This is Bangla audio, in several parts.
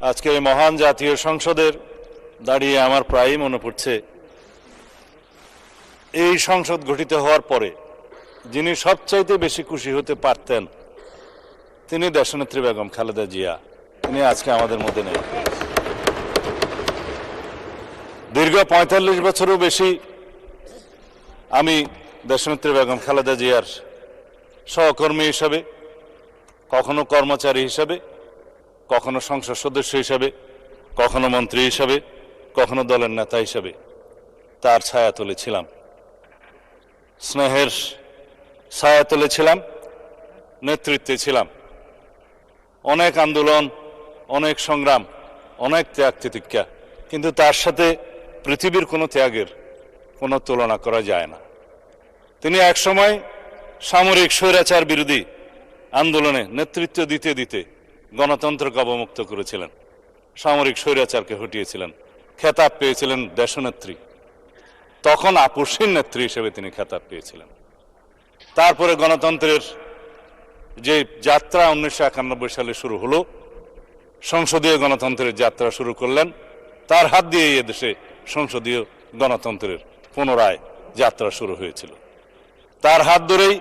আজকে এই মহান জাতীয় সংসদের দাঁড়িয়ে আমার প্রায়ই মনে পড়ছে এই সংসদ গঠিত হওয়ার পরে যিনি সবচাইতে বেশি খুশি হতে পারতেন তিনি দেশনেত্রী বেগম খালেদা জিয়া। তিনি আজকে আমাদের মধ্যে নেই। দীর্ঘ ৪৫ বছরও বেশি আমি দেশনেত্রী বেগম খালেদা জিয়ার সহকর্মী হিসাবে, কখনো কর্মচারী হিসাবে, কখনো সংসদ সদস্য হিসাবে, কখনো মন্ত্রী হিসাবে, কখনো দলের নেতা হিসাবে তার ছায়াতলে ছিলাম, স্নেহের ছায়াতলে ছিলাম, নেতৃত্বে ছিলাম। অনেক আন্দোলন, অনেক সংগ্রাম, অনেক ত্যাগ তিতিক্ষা, কিন্তু তার সাথে পৃথিবীর কোনো ত্যাগের কোনো তুলনা করা যায় না। তিনি একসময় সামরিক স্বৈরাচার বিরোধী আন্দোলনে নেতৃত্ব দিতে দিতে গণতন্ত্রকে অবমুক্ত করেছিলেন, সামরিক স্বৈরাচারকে হটিয়েছিলেন, খেতাব পেয়েছিলেন দেশনেত্রী। তখন আপসহীন নেত্রী হিসেবে তিনি খেতাব পেয়েছিলেন। তারপরে গণতন্ত্রের যে যাত্রা ১৯৯১ সালে শুরু হলো, সংসদীয় গণতন্ত্রের যাত্রা শুরু করলেন। তার হাত দিয়ে এদেশে সংসদীয় গণতন্ত্রের পুনরায় যাত্রা শুরু হয়েছিল। তার হাত ধরেই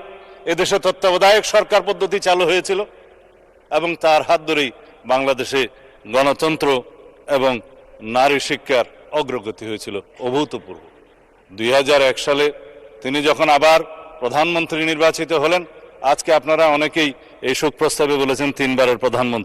এদেশে তত্ত্বাবধায়ক সরকার পদ্ধতি চালু হয়েছিল এবং তার হাত ধরেই বাংলাদেশে গণতন্ত্র এবং নারী শিক্ষার অগ্রগতি হয়েছিল অভূতপূর্ব। ২০০১ সালে তিনি যখন আবার প্রধানমন্ত্রী নির্বাচিত হলেন, আজকে আপনারা অনেকেই এই শোক প্রস্তাবে বলেছেন ৩ বারের প্রধানমন্ত্রী।